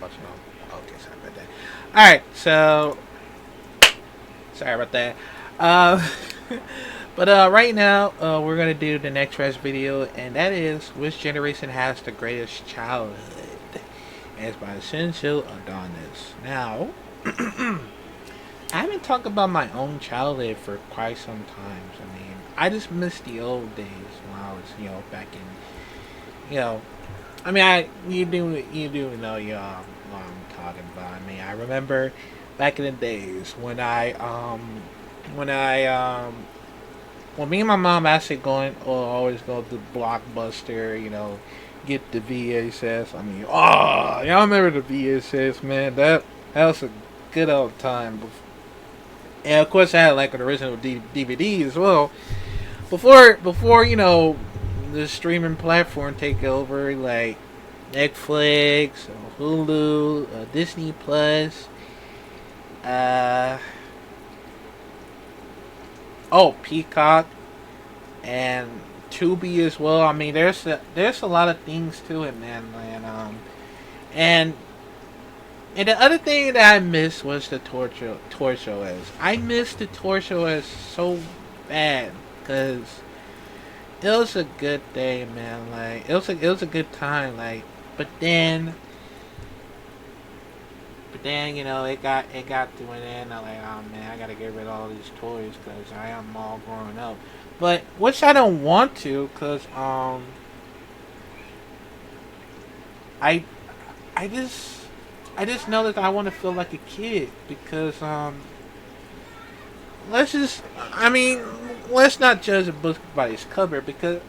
What's wrong? Okay, sorry about that. All right, so sorry about that. Uh, but right now, we're gonna do the next rest video, and that is which generation has the greatest childhood. And it's by Shinjo Adonis. Now, I haven't talked about my own childhood for quite some time. I mean, I just miss the old days when I was, back in, you know, I mean, you do know what I'm talking about. I mean, I remember back in the days when when me and my mom actually going or always go to Blockbuster, get the VHS. I mean, oh, y'all remember the VHS, man? That was a good old time. And of course, I had like an original DVD as well. Before the streaming platform take over, like Netflix, Hulu, Disney Plus, uh, Peacock, and Tubi as well. I mean, there's a lot of things to it, man. And and the other thing that I missed was the torture OS. I missed the torture OS so bad because it was a good day, man. Like it was a good time. Like, but then it got to an end. I'm like, oh man, I gotta get rid of all these toys because I am all grown up. But which I don't want to, cause I I just I just know that I want to feel like a kid because let's just I mean let's not judge a book by its cover because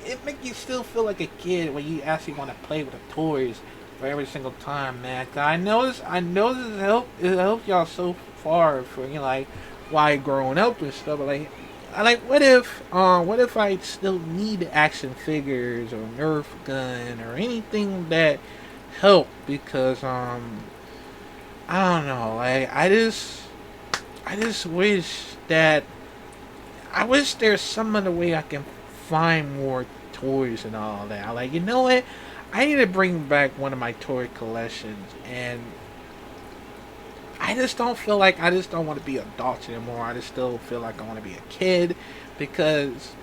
it make you still feel like a kid when you actually want to play with the toys for every single time, man. 'Cause I know this help y'all so far for like why growing up and stuff. But what if I still need action figures or Nerf gun or anything that help because I don't know. Like I just wish there's some other way I can find more toys and all that. I like, you know what? I need to bring back one of my toy collections, and I just don't want to be adult anymore. I just still feel like I want to be a kid because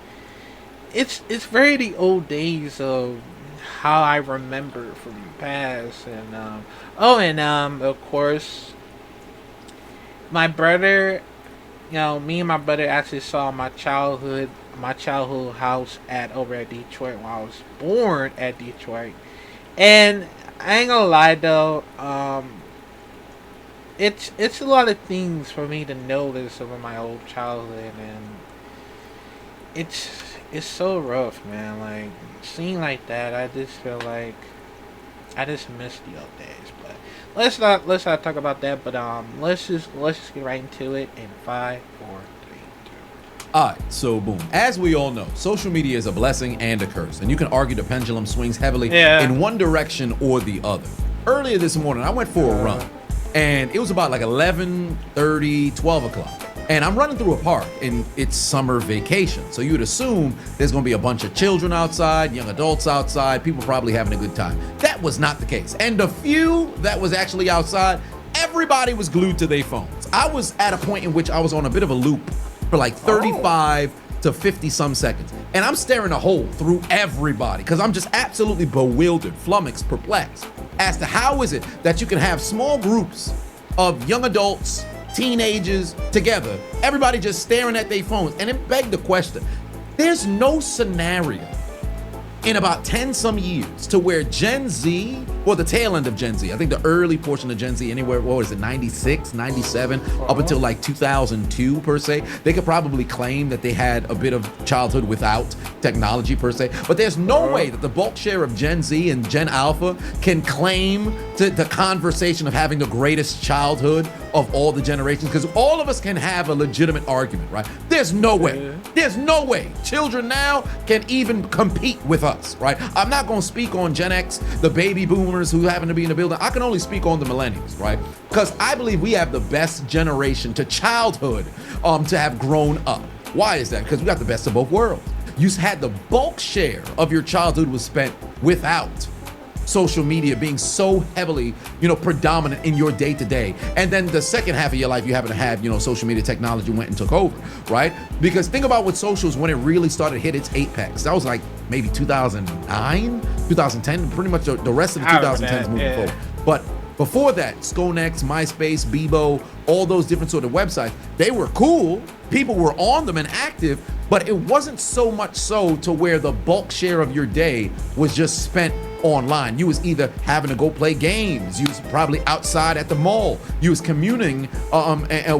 it's very the old days of how I remember from the past, and of course my brother, me and my brother actually saw my childhood house at over at Detroit when I was born at Detroit. And I ain't gonna lie though, it's a lot of things for me to notice over my old childhood, and it's so rough, man. Like seeing like that, I just feel like I just miss the old days. But let's not talk about that. But let's just get right into it in 5, 4, 3, 2. Alright, so boom. As we all know, social media is a blessing and a curse, and you can argue the pendulum swings heavily in one direction or the other. Earlier this morning, I went for a run, and it was about like 11:30, 12 o'clock. And I'm running through a park, and it's summer vacation. So you would assume there's gonna be a bunch of children outside, young adults outside, people probably having a good time. That was not the case. And the few that was actually outside, everybody was glued to their phones. I was at a point in which I was on a bit of a loop for like 35 to 50 some seconds. And I'm staring a hole through everybody because I'm just absolutely bewildered, flummoxed, perplexed as to how is it that you can have small groups of young adults, teenagers together, everybody just staring at their phones. And it begged the question, there's no scenario in about 10 some years to where Gen Z, or the tail end of Gen Z, I think the early portion of Gen Z, anywhere, what was it, 96, 97, up until like 2002 per se, they could probably claim that they had a bit of childhood without technology per se, but there's no way that the bulk share of Gen Z and Gen Alpha can claim to the conversation of having the greatest childhood of all the generations, because all of us can have a legitimate argument, right? There's no way. There's no way children now can even compete with us, right? I'm not going to speak on Gen X, the baby boomers who happen to be in the building. I can only speak on the millennials, right? Because I believe we have the best generation to childhood to have grown up. Why is that? Because we got the best of both worlds. You had the bulk share of your childhood was spent without social media being so heavily, predominant in your day-to-day. And then the second half of your life, you happen to have, social media technology went and took over, right? Because think about what socials, when it really started to hit its apex. That was like maybe 2009, 2010, pretty much the rest of the 2010s moving forward. But before that, Skonex, MySpace, Bebo, all those different sort of websites, they were cool. People were on them and active, but it wasn't so much so to where the bulk share of your day was just spent online. You was either having to go play games, you was probably outside at the mall, you was communing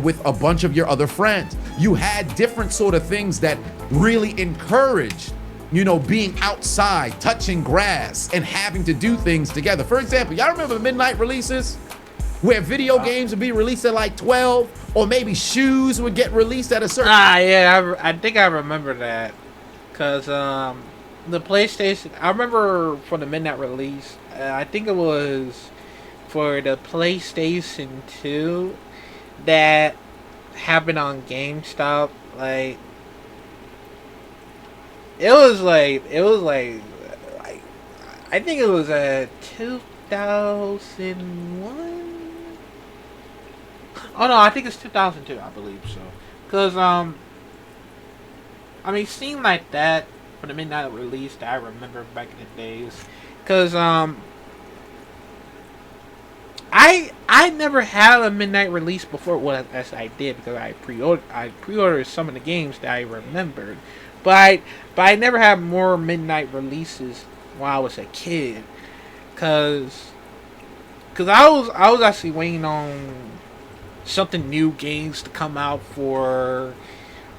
with a bunch of your other friends. You had different sort of things that really encouraged being outside, touching grass, and having to do things together. For example, y'all remember midnight releases? Where video games would be released at like 12, or maybe shoes would get released at a certain... yeah, I think I remember that. Because the PlayStation... I remember for the midnight release, I think it was for the PlayStation 2 that happened on GameStop. Like... It was like I think it was 2001. Oh no, I think it's 2002. I believe so. Cause I mean, seemed like that for the midnight release that I remember back in the days. Cause I never had a midnight release before. Well, as I did because I pre-ordered some of the games that I remembered. But I never had more midnight releases when I was a kid, cause I was actually waiting on something new games to come out for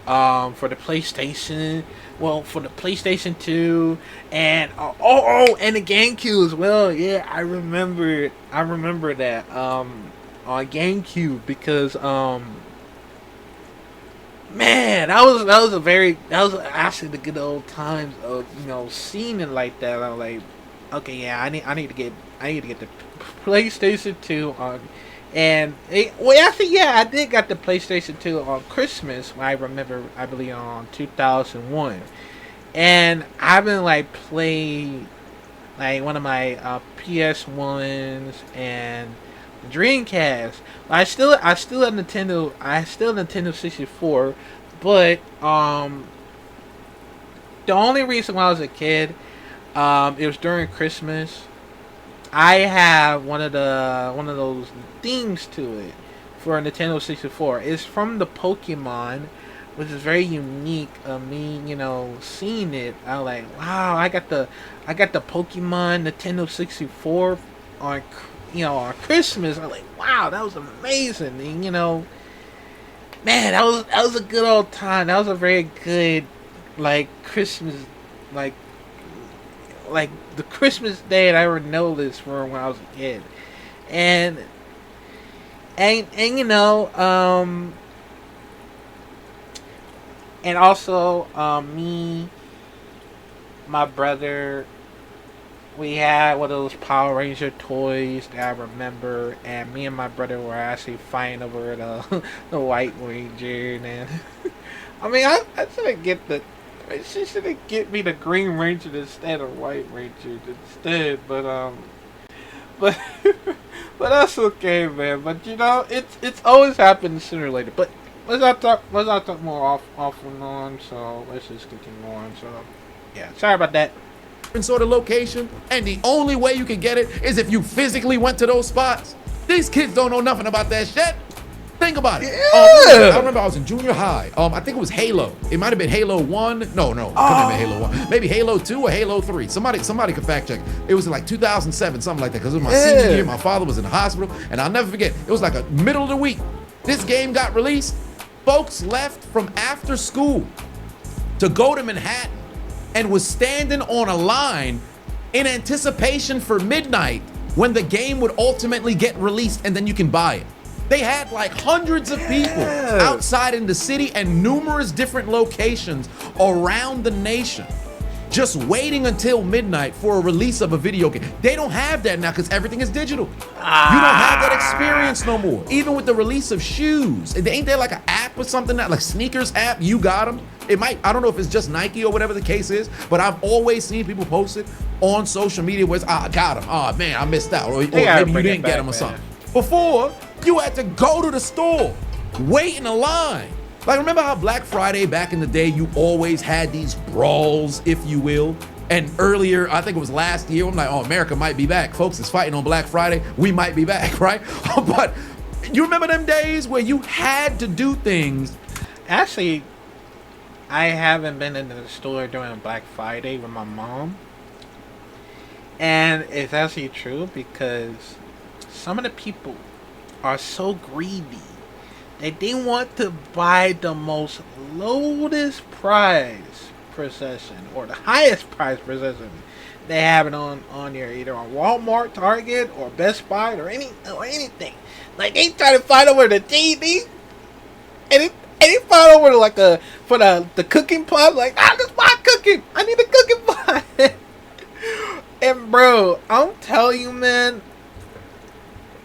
the PlayStation. Well, for the PlayStation 2 and and the GameCube as well. Yeah, I remember that on GameCube because man, that was actually the good old times of seeing it like that. I'm like, okay, yeah, I need to get the PlayStation 2 on, and I did got the PlayStation 2 on Christmas. I believe on 2001, and I've been like playing like one of my PS1s and Dreamcast. I still have Nintendo. I still have Nintendo 64, but the only reason why I was a kid, it was during Christmas. I have one of those themes to it for Nintendo 64. It's from the Pokemon, which is very unique. Me, seeing it, I was like, wow, I got the Pokemon Nintendo 64 on Christmas. I'm like, wow, that was amazing. And, man, that was a good old time. That was a very good, like, Christmas, like the Christmas day that I ever noticed for when I was a kid. And and also, me, my brother, we had one of those Power Ranger toys that I remember, and me and my brother were actually fighting over the White Ranger. And I mean, I should she should get me the Green Ranger instead of White Ranger instead. But but that's okay, man. But it's always happened sooner or later. But let's not talk more off and on. So let's just continue on. So yeah, sorry about that. Sort of location, and the only way you can get it is if you physically went to those spots. These kids don't know nothing about that shit. Think about it. Yeah. I remember I was in junior high. I think it was Halo. It might have been Halo 1. No, couldn't have been Halo 1. Maybe Halo 2 or Halo 3. Somebody could fact check. It was like 2007, something like that, because it was my senior year. My father was in the hospital, and I'll never forget. It was like a middle of the week. This game got released. Folks left from after school to go to Manhattan and was standing on a line in anticipation for midnight when the game would ultimately get released and then you can buy it. They had like hundreds of people outside in the city and numerous different locations around the nation just waiting until midnight for a release of a video game. They don't have that now because everything is digital. You don't have that experience no more. Even with the release of shoes. Ain't there like an app or something, like sneakers app? You got them. It might, I don't know if it's just Nike or whatever the case is, but I've always seen people post it on social media where it's, I got them. Oh man, I missed out. Or maybe you didn't get them or something. Before, you had to go to the store, wait in a line. Like, remember how Black Friday back in the day, you always had these brawls, if you will? And earlier, I think it was last year, I'm like, oh, America might be back. Folks is fighting on Black Friday. We might be back, right? But you remember them days where you had to do things? Actually, I haven't been into the store during Black Friday with my mom. And it's actually true because some of the people are so greedy that they want to buy the most lowest price possession or the highest price possession. They have it on there either on Walmart, Target, or Best Buy or anything. Like they try to find over the TV, and they find over like for the cooking pot. Like just buy cooking. I need a cooking pot. And bro, I'm telling you, man,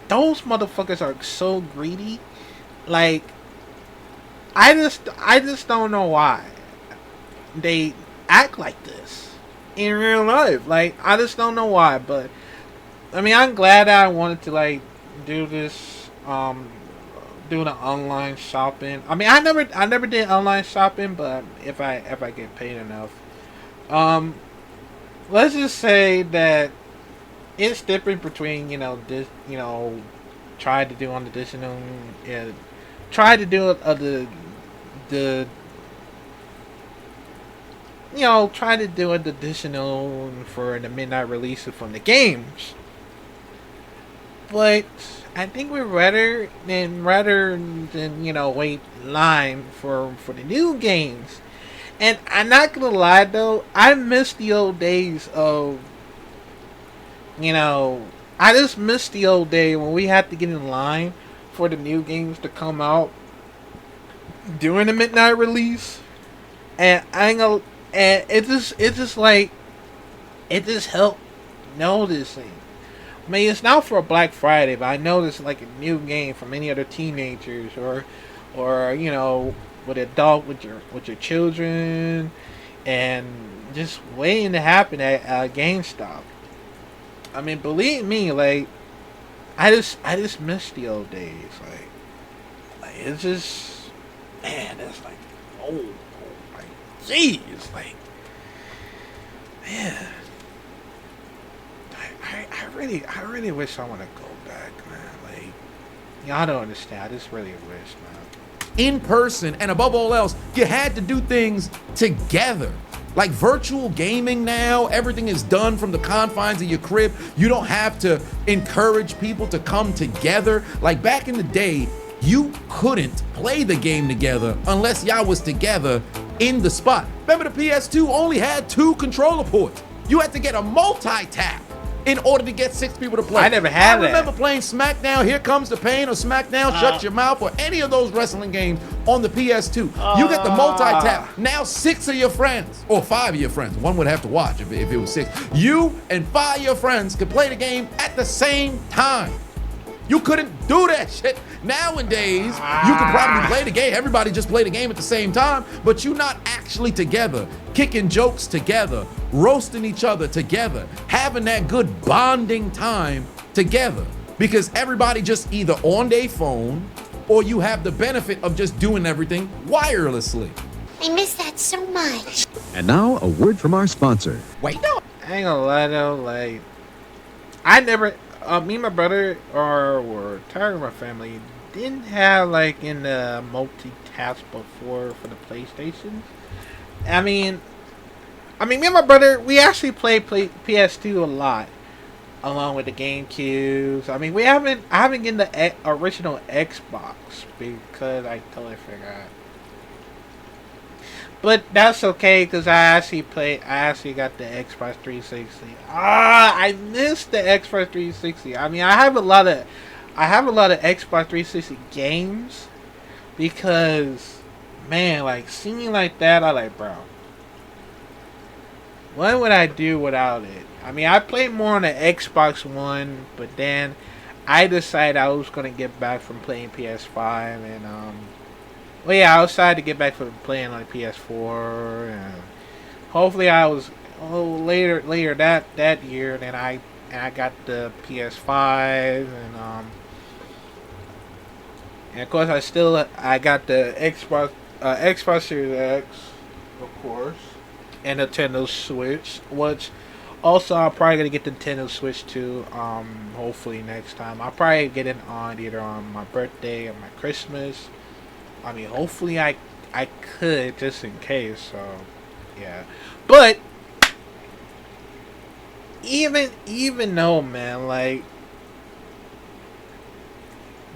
those motherfuckers are so greedy. Like, I just don't know why they act like this in real life. Like, I just don't know why. But I mean, I'm glad that I wanted to like do this, do the online shopping. I mean, I never did online shopping, but if I get paid enough, let's just say that it's different between this try to do on the additional try to do try to do an additional for the midnight release from the games. But I think we're rather than wait line for the new games. And I'm not gonna lie though, I miss the old days of I just miss the old day when we had to get in line for the new games to come out during the midnight release, and it just helped noticing. I mean, it's not for a Black Friday, but I noticed like a new game from any other teenagers or with an adult with your children, and just waiting to happen at GameStop. I mean, believe me, like I just miss the old days. Like it's just, man, it's like like geez, like man, I really wish I want to go back, man. Like y'all don't understand. I just really wish, man. In person, and above all else, you had to do things together. Like virtual gaming now, everything is done from the confines of your crib. You don't have to encourage people to come together. Like back in the day, you couldn't play the game together unless y'all was together in the spot. Remember the PS2 only had 2 controller ports. You had to get a multi-tap in order to get 6 people to play. I never had that. I remember playing SmackDown, Here Comes the Pain, or SmackDown, Shut Your Mouth, or any of those wrestling games on the PS2. You get the multi-tap. Now 6 of your friends, or 5 of your friends, one would have to watch if it was 6. You and 5 of your friends could play the game at the same time. You couldn't do that shit. Nowadays, you can probably play the game. Everybody just play the game at the same time, but you're not actually together, kicking jokes together, roasting each other together, having that good bonding time together, because everybody just either on their phone or you have the benefit of just doing everything wirelessly. I miss that so much. And now, a word from our sponsor. Wait, no. I ain't gonna lie though, like I never me and my brother or entire my family didn't have like in the multitask before for the PlayStation. I mean me and my brother, we actually played PS2 a lot along with the GameCubes. I mean, I haven't gotten the original Xbox because I totally forgot. But that's okay because I actually got the Xbox 360. I missed the Xbox 360. I mean, I have a lot of Xbox 360 games because, man, like seeing like that, I like, bro, what would I do without it? I mean, I played more on the Xbox One, but then I decided I was gonna get back from playing PS5 and Well, yeah, I was excited to get back for playing on the PS4, and hopefully I was later that year. Then I got the PS5, and of course I got the Xbox Series X, of course, and Nintendo Switch, which also I'm probably gonna get the Nintendo Switch too. Hopefully next time I'll probably get it on either on my birthday or my Christmas. I mean, hopefully I could, just in case. So yeah, but even though, man, like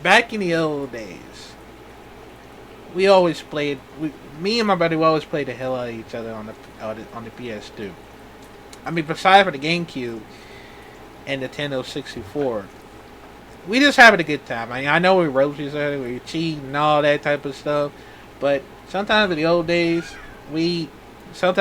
back in the old days, we always played. Me and my brother, we always played the hell out of each other on the PS2. I mean, besides for the GameCube and Nintendo 64, we just having a good time. I mean, I know we roast each other, we cheat and all that type of stuff, but sometimes in the old days, we still.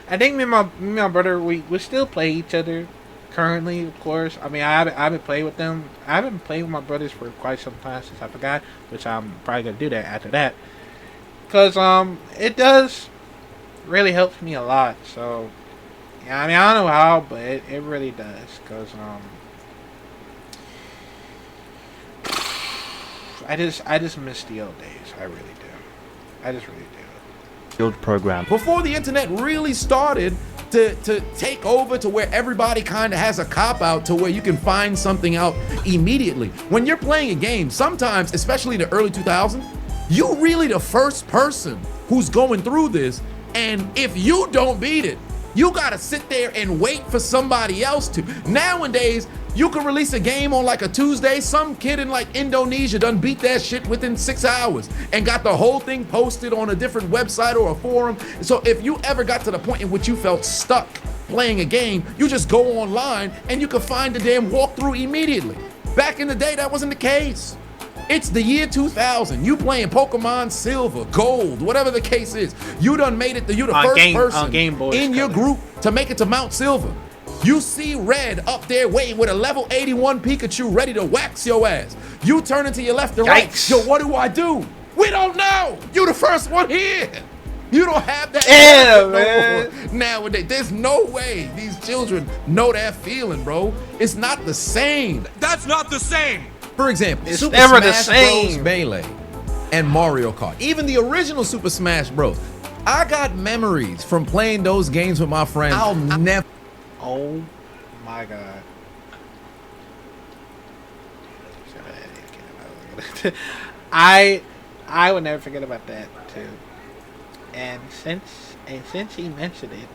I think me and my brother, we still play each other currently, of course. I mean, I haven't played with them. I haven't played with my brothers for quite some time since I forgot, which I'm probably gonna do that after that, because it does really helps me a lot. So yeah, I mean, I don't know how, but it really does, because I just miss the old days. I really do. I just really do. Build program. Before the internet really started to take over to where everybody kind of has a cop-out to where you can find something out immediately. When you're playing a game, sometimes, especially in the early 2000s, you really the first person who's going through this, and if you don't beat it, you gotta sit there and wait for somebody else to. Nowadays, you can release a game on like a Tuesday. Some kid in like Indonesia done beat that shit within 6 hours and got the whole thing posted on a different website or a forum. So if you ever got to the point in which you felt stuck playing a game, you just go online and you can find the damn walkthrough immediately. Back in the day, that wasn't the case. It's the year 2000. You playing Pokemon Silver, Gold, whatever the case is. You done made it. You're the first person in your group to make it to Mount Silver. You see Red up there waiting with a level 81 Pikachu ready to wax your ass. You turn into your left and right. Yo, what do I do? We don't know. You the first one here. You don't have that. Yeah, man. Nowadays, there's no way these children know that feeling, bro. It's not the same. That's not the same. For example, it's Super never Smash the same. Bros. Melee and Mario Kart, even the original Super Smash Bros. I got memories from playing those games with my friends. I'll never. Oh my god. I would never forget about that too. And since he mentioned it,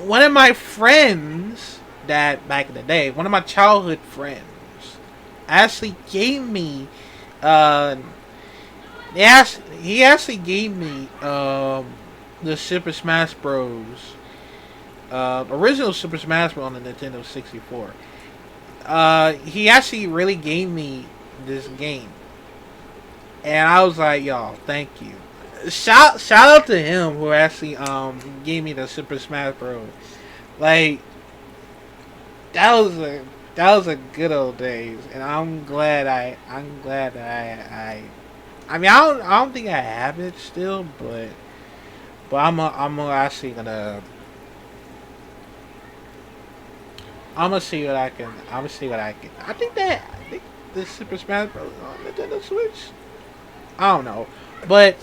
one of my friends that back in the day, one of my childhood friends, actually gave me he actually gave me the Super Smash Bros. Original Super Smash Bros. On the Nintendo 64. He actually really gave me this game, and I was like, "Y'all, thank you." Shout out to him who actually gave me the Super Smash Bros. Like that was a good old days, and I'm glad I mean, I don't think I have it still, but I'm actually gonna. I'm gonna see what I can. I think the Super Smash Bros. On Nintendo Switch. I don't know, but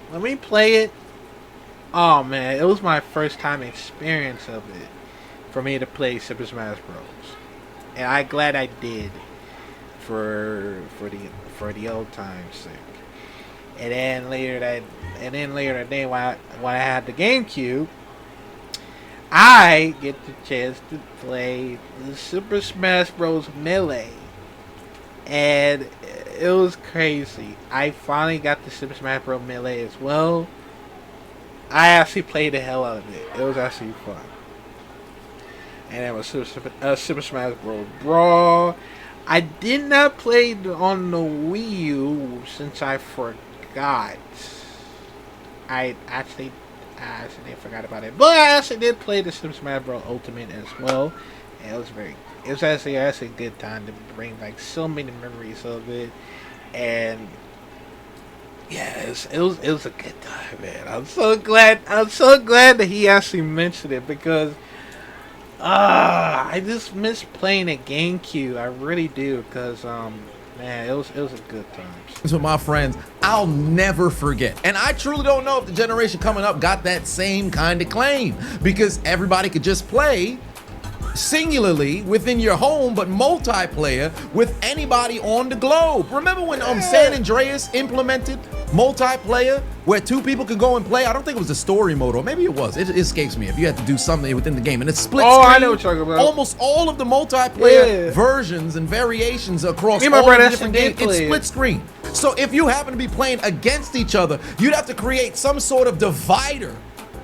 when we play it, oh man, it was my first time experience of it for me to play Super Smash Bros. And I'm glad I did for the old time's sake. And then later that day when I had the GameCube, I get the chance to play the Super Smash Bros. Melee. And it was crazy. I finally got the Super Smash Bros. Melee as well. I actually played the hell out of it. It was actually fun. And it was Super Smash Bros. Brawl. I did not play on the Wii U since I forgot. I actually forgot about it, but I actually did play the Super Smash Bros. Ultimate as well, and it was actually a good time to bring back so many memories of it, And yeah, it was a good time, man. I'm so glad that he actually mentioned it, because I just miss playing a GameCube. I really do, because man, it was a good time. With my friends, I'll never forget. And I truly don't know if the generation coming up got that same kind of claim, because everybody could just play singularly within your home, but multiplayer with anybody on the globe. Remember when San Andreas implemented multiplayer where two people could go and play? I don't think it was a story mode, or maybe it was. It escapes me if you had to do something within the game. And it's split screen. I know what you're talking about. Almost all of the multiplayer versions and variations across all the different games, it's split screen. So if you happen to be playing against each other, you'd have to create some sort of divider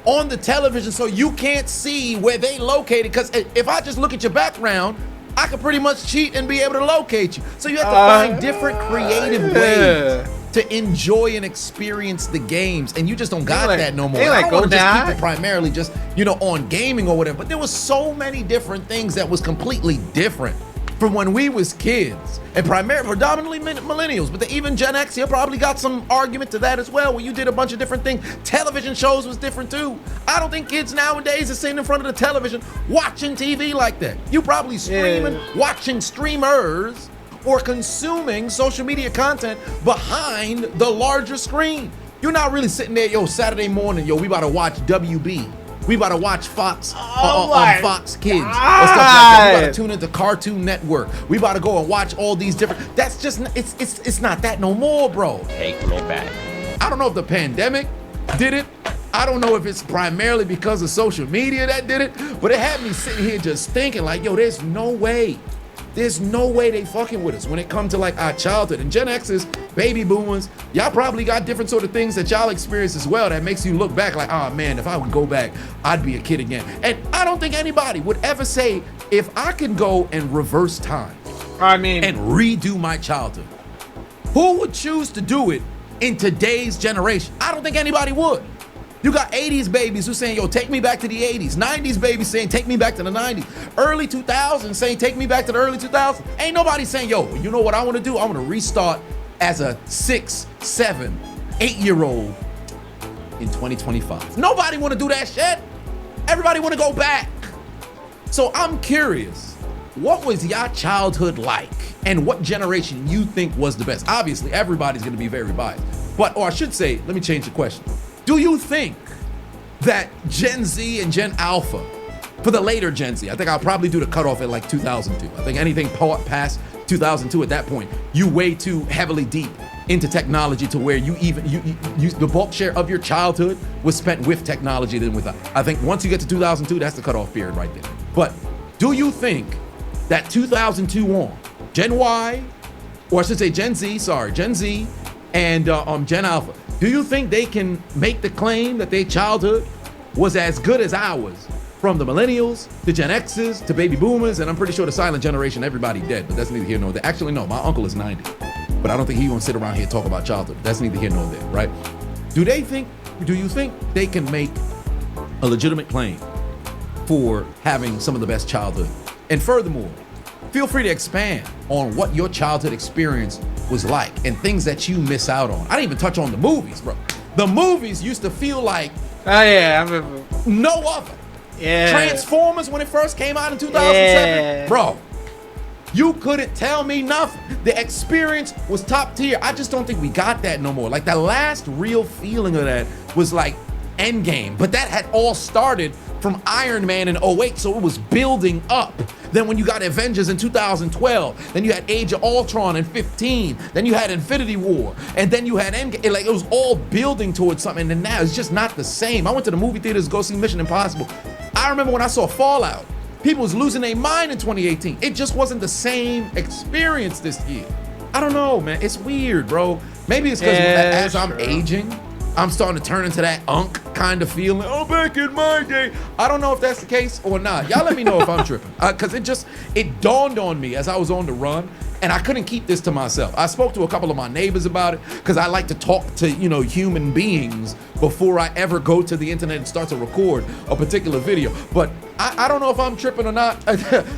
on the television so you can't see where they located, because if I just look at your background, I could pretty much cheat and be able to locate you. So you have to find different creative ways to enjoy and experience the games, and you just don't got that no more. I don't want to just keep it primarily just, you know, on gaming or whatever, but there was so many different things that was completely different from when we was kids, and predominantly millennials, but even Gen X here probably got some argument to that as well, where you did a bunch of different things. Television shows was different too. I don't think kids nowadays are sitting in front of the television watching TV like that. You probably streaming, watching streamers, or consuming social media content behind the larger screen. You're not really sitting there, yo, Saturday morning, yo, we about to watch WB. We about to watch Fox on Fox Kids or stuff like that. We about to tune into Cartoon Network. We about to go and watch all these different. That's just it's not that no more, bro. Take me back. I don't know if the pandemic did it. I don't know if it's primarily because of social media that did it, but it had me sitting here just thinking like, yo, there's no way they fucking with us when it comes to like our childhood. And Gen X's, baby boomers, y'all probably got different sort of things that y'all experience as well that makes you look back like, oh man, if I would go back, I'd be a kid again. And I don't think anybody would ever say, if I can go and reverse time, and redo my childhood, who would choose to do it in today's generation? I don't think anybody would. You got 80s babies who saying, yo, take me back to the 80s. 90s babies saying, take me back to the 90s. Early 2000s saying, take me back to the early 2000s. Ain't nobody saying, yo, you know what I want to do? I want to restart as a 6, 7, 8-year-old in 2025. Nobody want to do that shit. Everybody want to go back. So I'm curious, what was your childhood like? And what generation you think was the best? Obviously, everybody's going to be very biased. But, or I should say, let me change the question. Do you think that Gen Z and Gen Alpha, for the later Gen Z, I think I'll probably do the cutoff at like 2002. I think anything past 2002 at that point, you way too heavily deep into technology to where you the bulk share of your childhood was spent with technology than without. I think once you get to 2002, that's the cutoff period right there. But do you think that 2002 on, Gen Y, or I should say Gen Z and Gen Alpha, do you think they can make the claim that their childhood was as good as ours? From the millennials, to Gen X's, to baby boomers, and I'm pretty sure the silent generation, everybody dead, but that's neither here nor there. Actually, no, my uncle is 90, but I don't think he's gonna sit around here and talk about childhood. That's neither here nor there, right? Do you think they can make a legitimate claim for having some of the best childhood? And furthermore, feel free to expand on what your childhood experience was like and things that you miss out on. I didn't even touch on the movies, bro. The movies used to feel like no other. Yeah. Transformers, when it first came out in 2007, bro, you couldn't tell me nothing. The experience was top tier. I just don't think we got that no more. Like the last real feeling of that was like Endgame, but that had all started from Iron Man in 2008, so it was building up. Then when you got Avengers in 2012, then you had Age of Ultron in 2015, then you had Infinity War, and then you had Endgame. Like it was all building towards something, and then now it's just not the same. I went to the movie theaters to go see Mission Impossible. I remember when I saw Fallout, people was losing their mind in 2018. It just wasn't the same experience this year. I don't know, man. It's weird, bro. Maybe it's because as I'm aging, I'm starting to turn into that unk kind of feeling. Oh, back in my day. I don't know if that's the case or not. Y'all let me know if I'm tripping. Because it dawned on me as I was on the run, and I couldn't keep this to myself. I spoke to a couple of my neighbors about it because I like to talk to, human beings before I ever go to the internet and start to record a particular video. But I don't know if I'm tripping or not.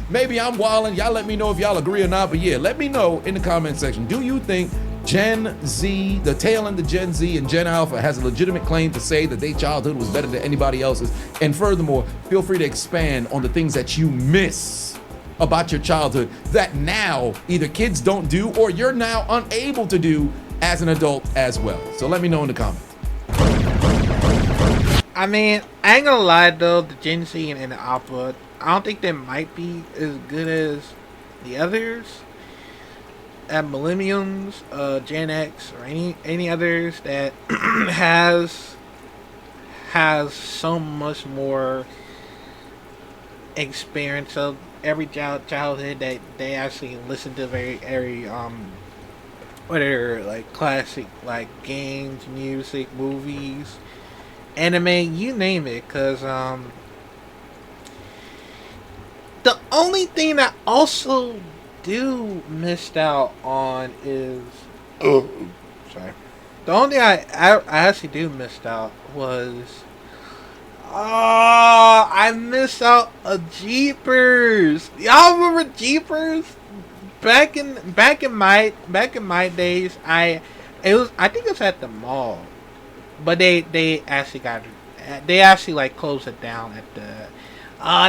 Maybe I'm wilding. Y'all let me know if y'all agree or not. But yeah, let me know in the comment section. Do you think Gen Z, the tail end of Gen Z and Gen Alpha has a legitimate claim to say that their childhood was better than anybody else's. And furthermore, feel free to expand on the things that you miss about your childhood that now either kids don't do or you're now unable to do as an adult as well. So let me know in the comments. I mean, I ain't gonna lie though, the Gen Z and the Alpha, I don't think they might be as good as the others. At Millenniums, Gen X, or any others that has so much more experience of every childhood that they actually listen to very what are like classic like games, music, movies, anime, you name it. Cause the only thing that also do missed out on is sorry. The only thing I actually do missed out was I missed out a Jeepers. Y'all remember Jeepers? Back in my days, I think it was at the mall, but they actually like closed it down at the.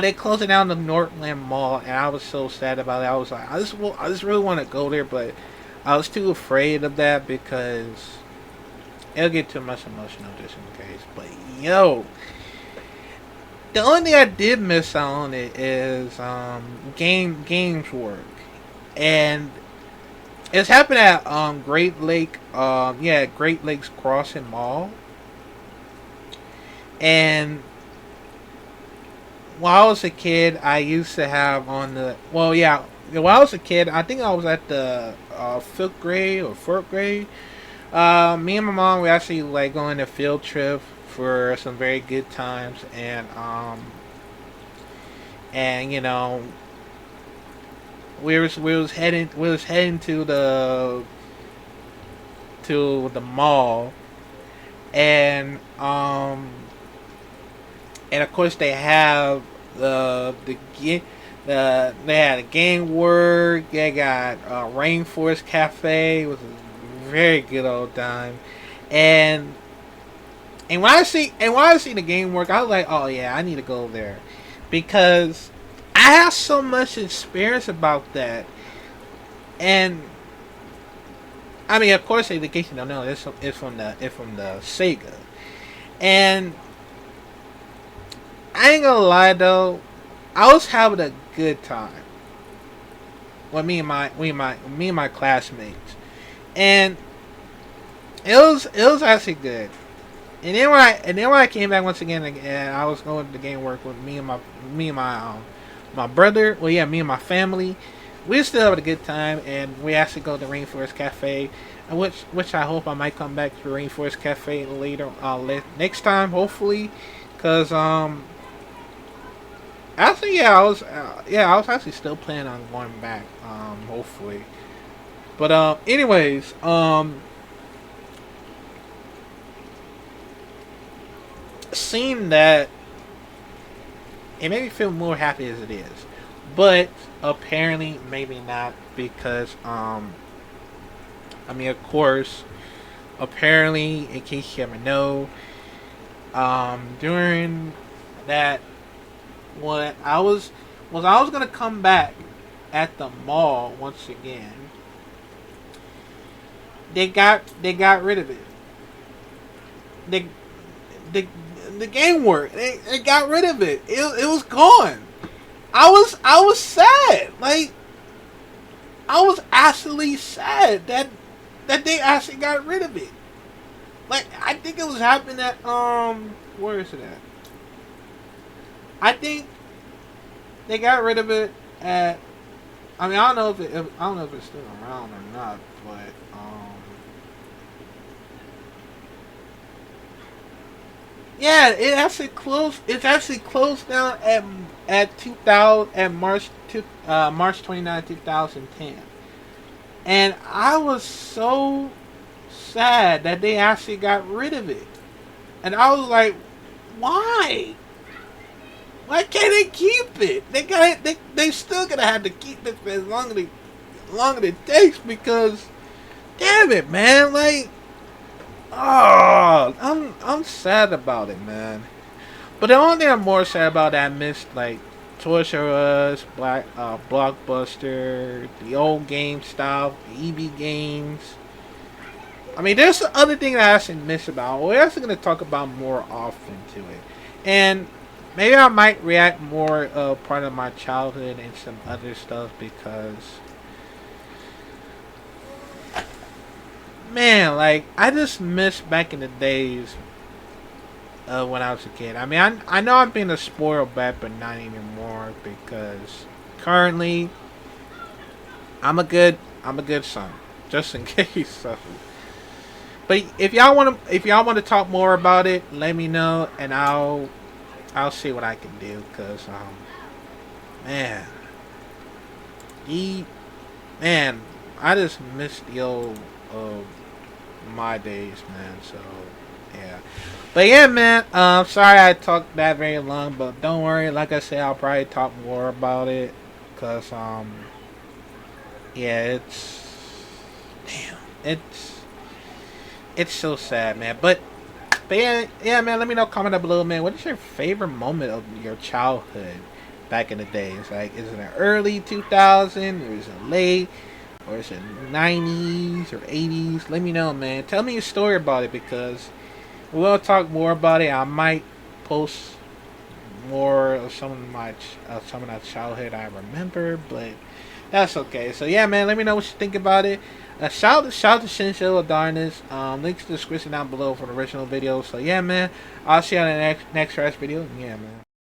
They closed it down the Northland Mall, and I was so sad about it. I was like, I just really want to go there, but I was too afraid of that because it'll get too much emotional just in case. But yo, the only thing I did miss out on it is games work, and it's happened at Great Lakes Crossing Mall, and when I was a kid, I used to have on the when I was a kid, I think I was at the 5th grade or 4th grade. Me and my mom we actually like going on a field trip for some very good times, and you know we was heading to the mall, and of course they have they had a gang work. They got Rainforest Cafe. It was a very good old time, and when I see the game work, I was like, oh yeah, I need to go there because I have so much experience about that. And I mean, of course, in case you don't know, it's from the Sega, and I ain't gonna lie though, I was having a good time with me and my classmates, and it was actually good. And then when I came back once again, and I was going to game work with me and my brother. Well, yeah, me and my family. We still having a good time, and we actually go to Rainforest Cafe, which I hope I might come back to Rainforest Cafe later, next time, hopefully, cause actually, I was actually still planning on going back, hopefully. But anyways, seeing that, it made me feel more happy as it is, but apparently maybe not because I mean, of course, apparently, in case you ever know, during that. When I was gonna come back at the mall once again, they got rid of it. The game work, they got rid of it. It was gone. I was sad. Like, I was actually sad that they actually got rid of it. Like, I think it was happening at where is it at? I think they got rid of it at. I mean, I don't know if it's still around or not, but yeah, it actually closed. It's actually closed down at March 29, 2010, and I was so sad that they actually got rid of it, and I was like, why? Why can't they keep it? They still gonna have to keep it for as long as it takes, because damn it, man. Like, oh, I'm sad about it, man. But the only thing I'm more sad about that I missed, like, Toys R Us, Blockbuster, the old GameStop, the EB Games. I mean, there's other thing that I actually miss about. We're actually going to talk about more often to it. And maybe I might react more part of my childhood and some other stuff because, man, like, I just miss back in the days when I was a kid. I mean, I know I'm being a spoiled brat, but not anymore because currently I'm a good son, just in case. So. But if y'all want to talk more about it, let me know and I'll see what I can do. Cause man, I just miss the old my days, man. So yeah, but yeah, man. Sorry I talked that very long, but don't worry. Like I said, I'll probably talk more about it. Cause yeah, it's so sad, man. But yeah, man. Let me know. Comment up below, man. What is your favorite moment of your childhood back in the days? Like, is it an early 2000, or is it late, or is it 90s or 80s? Let me know, man. Tell me a story about it because we'll talk more about it. I might post more of some of that childhood I remember, but that's okay. So yeah, man. Let me know what you think about it. Shout out to Shinjo Darkness. Links to the description down below for the original video. So yeah, man. I'll see you on the next video. Yeah, man.